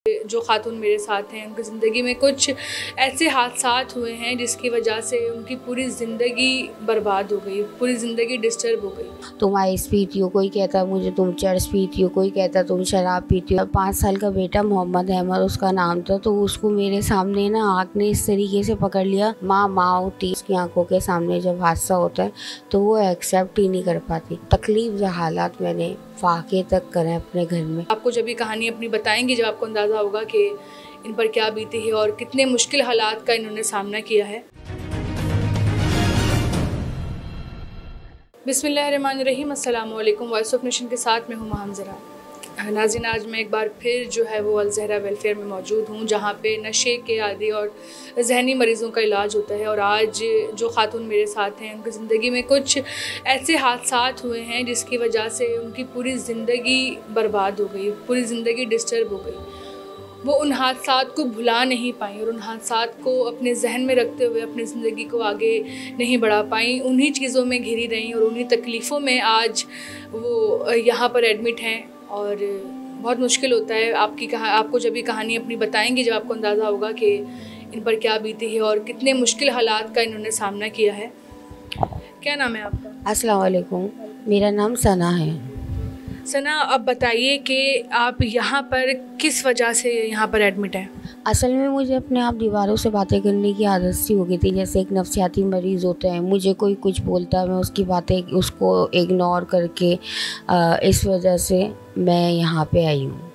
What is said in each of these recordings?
जो खातून मेरे साथ हैं उनकी ज़िंदगी में कुछ ऐसे हादसात हुए हैं जिसकी वजह से उनकी पूरी ज़िंदगी बर्बाद हो गई, पूरी ज़िंदगी डिस्टर्ब हो गई। तुम आइस पीती हो, कोई कहता मुझे तुम चर्च पीती हो, कोई कहता तुम शराब पीती हो। 5 साल का बेटा मोहम्मद अहमद उसका नाम था, तो उसको मेरे सामने ना आँख ने इस तरीके से पकड़ लिया। माँ होती उसकी आंखों के सामने जब हादसा होता है तो वो एक्सेप्ट ही नहीं कर पाती। तकलीफ हालात मैंने फाके तक करें अपने घर में। आपको जब ये कहानी अपनी बताएंगी जब आपको अंदाज़ा होगा कि इन पर क्या बीती है और कितने मुश्किल हालात का इन्होंने सामना किया है। बिस्मिल्लाहिर्रहमानिर्रहीम, अस्सलाम वालेकुम। वॉइस ऑफ नेशन के साथ मैं हूँ हमज़रा। नाज़रीन, आज मैं एक बार फिर जो है वो अल ज़हरा वेलफेयर में मौजूद हूँ, जहाँ पे नशे के आदी और जहनी मरीज़ों का इलाज होता है। और आज जो खातून मेरे साथ हैं उनकी ज़िंदगी में कुछ ऐसे हादसात हुए हैं जिसकी वजह से उनकी पूरी ज़िंदगी बर्बाद हो गई, पूरी ज़िंदगी डिस्टर्ब हो गई। वो उन हादसात को भुला नहीं पाई और उन हादसात को अपने जहन में रखते हुए अपनी ज़िंदगी को आगे नहीं बढ़ा पाई। उन्हीं चीज़ों में घिरी रहीं और उन्हीं तकलीफ़ों में आज वो यहाँ पर एडमिट हैं। और बहुत मुश्किल होता है। आपको जब ये कहानी अपनी बताएंगी जब आपको अंदाज़ा होगा कि इन पर क्या बीती है और कितने मुश्किल हालात का इन्होंने सामना किया है। क्या नाम है आपका? अस्सलाम वालेकुम, मेरा नाम सना है। सना, अब बताइए कि आप यहाँ पर किस वजह से यहाँ पर एडमिट हैं? असल में मुझे अपने आप दीवारों से बातें करने की आदत सी हो गई थी। जैसे एक नफ्सियाती मरीज़ होता है, मुझे कोई कुछ बोलता है मैं उसकी बातें उसको इग्नोर करके इस वजह से मैं यहाँ पे आई हूँ।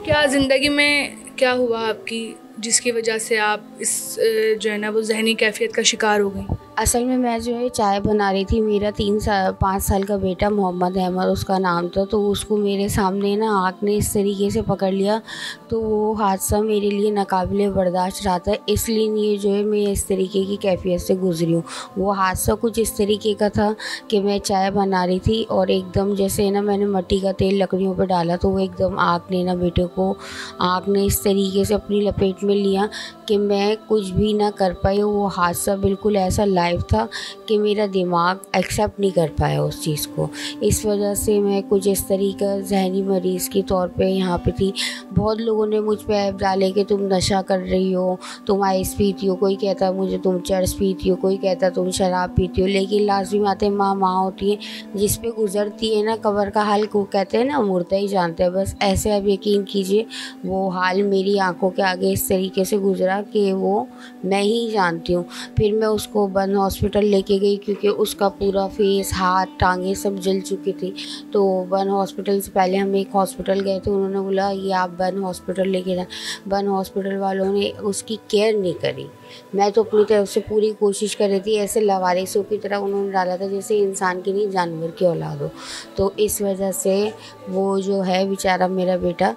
क्या ज़िंदगी में क्या हुआ आपकी जिसकी वजह से आप इस जो है ना वो जहनी कैफियत का शिकार हो गई? असल में मैं जो है चाय बना रही थी। मेरा 5 साल का बेटा मोहम्मद अहमद उसका नाम था, तो उसको मेरे सामने ना आँख ने इस तरीके से पकड़ लिया, तो वो हादसा मेरे लिए नाकाबिले बर्दाश्त रहा था। इसलिए जो है मैं इस तरीके की कैफियत से गुजरी हूँ। वो हादसा कुछ इस तरीके का था कि मैं चाय बना रही थी और एकदम जैसे ना मैंने मिट्टी का तेल लकड़ियों पर डाला, तो वो एकदम आँख ने ना बेटे को आँख ने इस तरीके से अपनी लपेट में लिया कि मैं कुछ भी ना कर पाई। वो हादसा बिल्कुल ऐसा लाइव था कि मेरा दिमाग एक्सेप्ट नहीं कर पाया उस चीज़ को। इस वजह से मैं कुछ इस तरीका जहनी मरीज़ के तौर पे यहाँ पे थी। बहुत लोगों ने मुझ पे ऐप डाले कि तुम नशा कर रही हो, तुम आइस पीती हो, कोई कहता मुझे तुम चर्च पीती हो, कोई कहता तुम शराब पीती हो। लेकिन लाजमी बात है, माँ होती है, जिस पे गुजरती है ना कब्र का हाल को कहते हैं ना, मुर्दा ही जानते हैं। बस ऐसे आप यकीन कीजिए वो हाल मेरी आंखों के आगे इस तरीके से गुजरा कि वो मैं ही जानती हूँ। फिर मैं उसको बन हॉस्पिटल लेके गई क्योंकि उसका पूरा फेस, हाथ, टांगे सब जल चुकी थी। तो बन हॉस्पिटल से पहले हम एक हॉस्पिटल गए थे, उन्होंने बोला ये आप बन हॉस्पिटल लेके जाएं। बन हॉस्पिटल वालों ने उसकी केयर नहीं करी। मैं तो अपनी तरफ से पूरी कोशिश कर रही थी, ऐसे लवारिसों की तरह उन्होंने डाला था जैसे इंसान की नहीं जानवर की औलाद हो। तो इस वजह से वो जो है बेचारा मेरा बेटा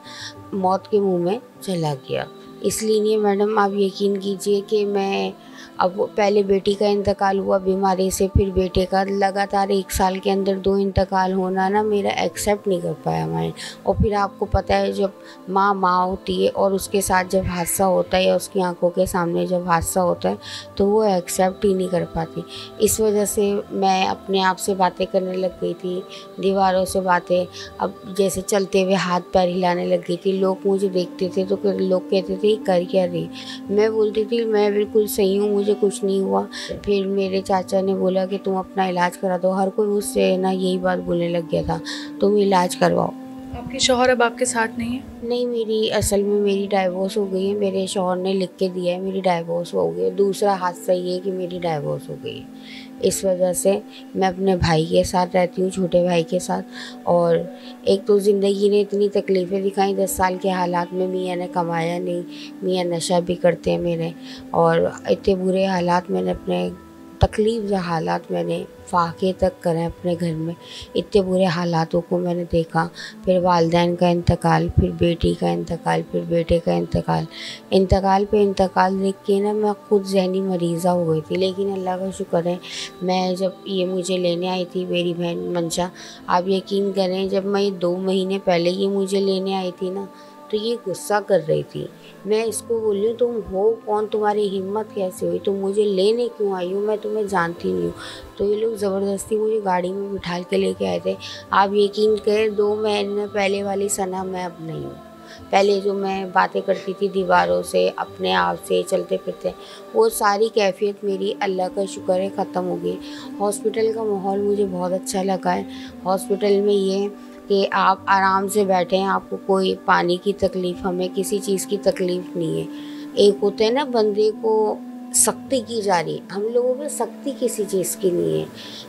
मौत के मुँह में चला गया। इसलिए मैडम आप यकीन कीजिए कि मैं अब पहले बेटी का इंतकाल हुआ बीमारी से, फिर बेटे का लगातार 1 साल के अंदर 2 इंतकाल होना ना मेरा एक्सेप्ट नहीं कर पाया माइंड। और फिर आपको पता है जब माँ होती है और उसके साथ जब हादसा होता है या उसकी आंखों के सामने जब हादसा होता है तो वो एक्सेप्ट ही नहीं कर पाती। इस वजह से मैं अपने आप से बातें करने लग गई थी, दीवारों से बातें। अब जैसे चलते हुए हाथ पैर हिलाने लग गई थी। लोग मुझे देखते थे तो लोग कहते थे कर क्या रही। मैं बोलती थी मैं बिल्कुल सही हूँ, मुझे कुछ नहीं हुआ। फिर मेरे चाचा ने बोला कि तुम अपना इलाज करा दो। हर कोई मुझसे ना यही बात बोलने लग गया था, तुम इलाज करवाओ। आपके शौहर अब आपके साथ नहीं है? नहीं, मेरी डाइवोर्स हो गई है। मेरे शौहर ने लिख के दिया है, मेरी डाइवोर्स हो गई है। दूसरा हादसा ये है कि मेरी डाइवोर्स हो गई है। इस वजह से मैं अपने भाई के साथ रहती हूँ, छोटे भाई के साथ। और एक तो ज़िंदगी ने इतनी तकलीफ़ें दिखाई, 10 साल के हालात में मियाँ ने कमाया नहीं, मियाँ नशा भी करते हैं मेरे। और इतने बुरे हालात मैंने अपने तकलीफ़ हालात मैंने फाके तक करें अपने घर में। इतने बुरे हालातों को मैंने देखा। फिर वालिदैन का इंतकाल, फिर बेटी का इंतकाल, फिर बेटे का इंतकाल पे इंतकाल देख के ना मैं खुद जहनी मरीज़ा हो गई थी। लेकिन अल्लाह का शुक्र है, मैं जब ये मुझे लेने आई थी मेरी बहन मंशा, आप यकीन करें जब मैं 2 महीने पहले ये मुझे लेने आई थी ना तो ये गुस्सा कर रही थी। मैं इसको बोल रही हूँ तुम हो कौन, तुम्हारी हिम्मत कैसे हुई, तुम मुझे लेने क्यों आई हो, मैं तुम्हें जानती नहीं हूँ। तो ये लोग ज़बरदस्ती मुझे गाड़ी में बिठा के लेके आए थे। आप यकीन करें 2 महीने पहले वाली सना मैं अब नहीं हूँ। पहले जो मैं बातें करती थी दीवारों से, अपने आप से चलते फिरते, वो सारी कैफियत मेरी अल्लाह का शुक्र है ख़त्म हो गई। हॉस्पिटल का माहौल मुझे बहुत अच्छा लगा है। हॉस्पिटल में ये कि आप आराम से बैठे हैं, आपको कोई पानी की तकलीफ़, हमें किसी चीज़ की तकलीफ़ नहीं है। एक होता है ना बंदे को सख्ती की जा रही, हम लोगों में सख्ती किसी चीज़ की नहीं है।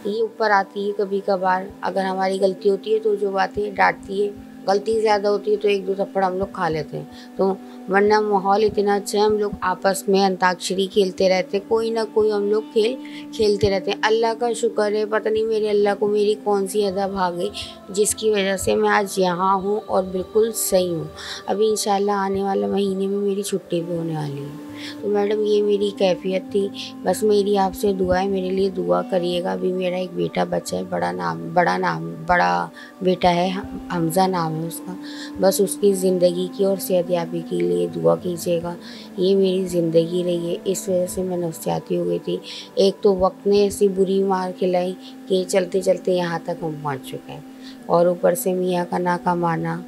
ये ऊपर आती है कभी कभार, अगर हमारी गलती होती है तो जो बातें डांटती है, गलती ज़्यादा होती है तो एक दो थप्पड़ हम लोग खा लेते हैं। तो वरना माहौल इतना अच्छा है, हम लोग आपस में अंताक्षरी खेलते रहते, कोई ना कोई हम लोग खेल खेलते रहते हैं। अल्लाह का शुक्र है, पता नहीं मेरे अल्लाह को मेरी कौन सी अदा भाग गई जिसकी वजह से मैं आज यहाँ हूँ और बिल्कुल सही हूँ। अभी इंशाल्लाह आने वाला महीने में मेरी छुट्टी भी होने वाली है। तो मैडम ये मेरी कैफियत थी, बस मेरी आपसे दुआ है, मेरे लिए दुआ करिएगा। अभी मेरा एक बेटा बच्चा है, बड़ा बेटा है, हमज़ा नाम है उसका। बस उसकी ज़िंदगी की और सेहतयाबी के लिए दुआ कीजिएगा। ये मेरी ज़िंदगी रही है, इस वजह से मैं नफसियाती हो गई थी। एक तो वक्त ने ऐसी बुरी मार खिलाई कि चलते चलते यहाँ तक हम पहुँच चुके हैं, और ऊपर से मियाँ का ना कमाना,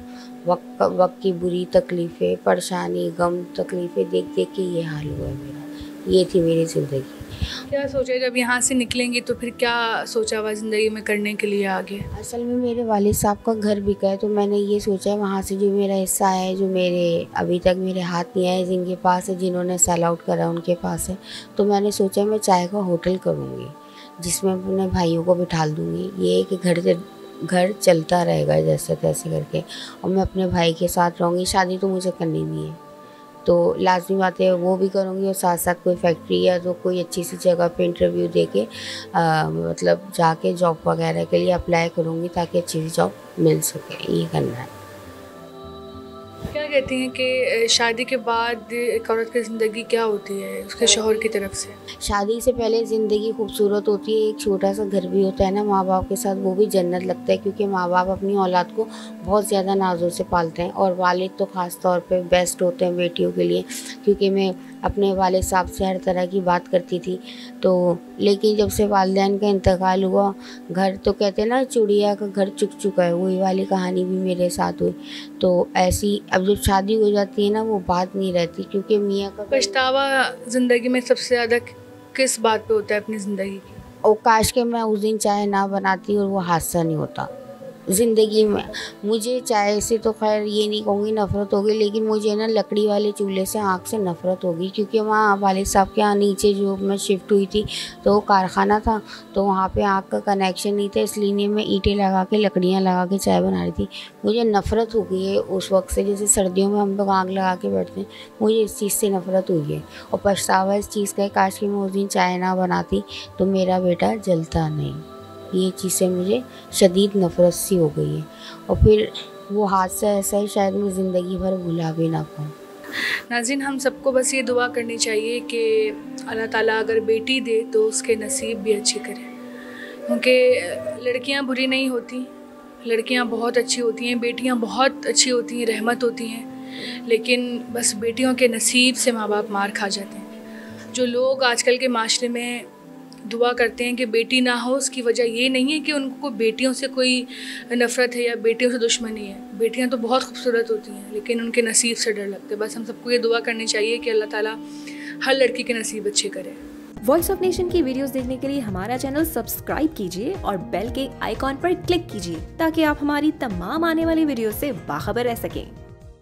वक्त की बुरी तकलीफ़ें, परेशानी, गम, तकलीफ़ें देख देख के ये हाल हुआ है मेरा। ये थी मेरी ज़िंदगी। क्या सोचा जब यहाँ से निकलेंगी तो फिर क्या सोचा हुआ ज़िंदगी में करने के लिए आगे? असल में मेरे वालिद साहब का घर बिका है, तो मैंने ये सोचा है वहाँ से जो मेरा हिस्सा है, जो मेरे अभी तक मेरे हाथ नहीं आए, जिनके पास है, जिन्होंने सेल आउट करा उनके पास है, तो मैंने सोचा मैं चाय का होटल करूँगी जिसमें अपने भाइयों को बिठा दूँगी। ये है कि घर चलता रहेगा जैसे तैसे करके, और मैं अपने भाई के साथ रहूँगी। शादी तो मुझे करनी नहीं है, तो लाजमी बात है वो भी करूँगी, और साथ साथ कोई फैक्ट्री या तो कोई अच्छी सी जगह पे इंटरव्यू दे के मतलब जाके जॉब वगैरह के लिए अप्लाई करूँगी ताकि अच्छी सी जॉब मिल सके। ये करना है। क्या कहती हैं कि शादी के बाद एक औरत की ज़िंदगी क्या होती है उसके शौहर की तरफ से? शादी से पहले ज़िंदगी खूबसूरत होती है, एक छोटा सा घर भी होता है ना माँ बाप के साथ, वो भी जन्नत लगता है, क्योंकि माँ बाप अपनी औलाद को बहुत ज़्यादा नाज़ों से पालते हैं, और वालिद तो ख़ास तौर पे बेस्ट होते हैं बेटियों के लिए। क्योंकि मैं अपने वालिद साहब से हर तरह की बात करती थी, तो लेकिन जब से वालिदैन का इंतकाल हुआ, घर तो कहते हैं ना चिड़िया का घर चुक चुका है, वही वाली कहानी भी मेरे साथ हुई। तो ऐसी अब जब शादी हो जाती है ना वो बात नहीं रहती, क्योंकि मियाँ का पछतावा ज़िंदगी में सबसे ज़्यादा किस बात पे होता है अपनी ज़िंदगी की? और काश के मैं उस दिन चाय ना बनाती और वो हादसा नहीं होता ज़िंदगी में। मुझे चाय से तो खैर ये नहीं कहूँगी नफ़रत होगी, लेकिन मुझे ना लकड़ी वाले चूल्हे से आग से नफ़रत होगी, क्योंकि वहाँ वालिद साहब के यहाँ नीचे जो मैं शिफ्ट हुई थी तो वो कारखाना था, तो वहाँ पे आग का कनेक्शन नहीं था, इसलिए मैं ईंटें लगा के लकड़ियाँ लगा के चाय बना रही थी। मुझे नफ़रत हो गई है उस वक्त से, जैसे सर्दियों में हम लोग आग लगा के बैठते हैं, मुझे इस चीज़ से नफ़रत हुई है। और पछतावा इस चीज़ का है, काश कि मैं उस दिन चाय ना बनाती तो मेरा बेटा जलता नहीं। ये चीज़ से मुझे शदीद नफ़रत सी हो गई है, और फिर वो हादसा ऐसा है शायद मैं ज़िंदगी भर भुला भी ना पाऊँ। नाज़रीन, हम सबको बस ये दुआ करनी चाहिए कि अल्लाह ताला अगर बेटी दे तो उसके नसीब भी अच्छे करे, क्योंकि लड़कियां बुरी नहीं होती, लड़कियां बहुत अच्छी होती हैं, बेटियां बहुत अच्छी होती हैं, रहमत होती हैं, लेकिन बस बेटियों के नसीब से माँ बाप मार खा जाते हैं। जो लोग आजकल के माशरे में दुआ करते हैं कि बेटी ना हो, उसकी वजह ये नहीं है कि उनको बेटियों से कोई नफ़रत है या बेटियों से दुश्मनी है। बेटियां तो बहुत खूबसूरत होती हैं, लेकिन उनके नसीब से डर लगता है। बस हम सबको ये दुआ करनी चाहिए कि अल्लाह ताला हर लड़की के नसीब अच्छे करे। वॉइस ऑफ नेशन की वीडियोस देखने के लिए हमारा चैनल सब्सक्राइब कीजिए और बेल के आइकॉन पर क्लिक कीजिए, ताकि आप हमारी तमाम आने वाली वीडियो से बाखबर रह सकें।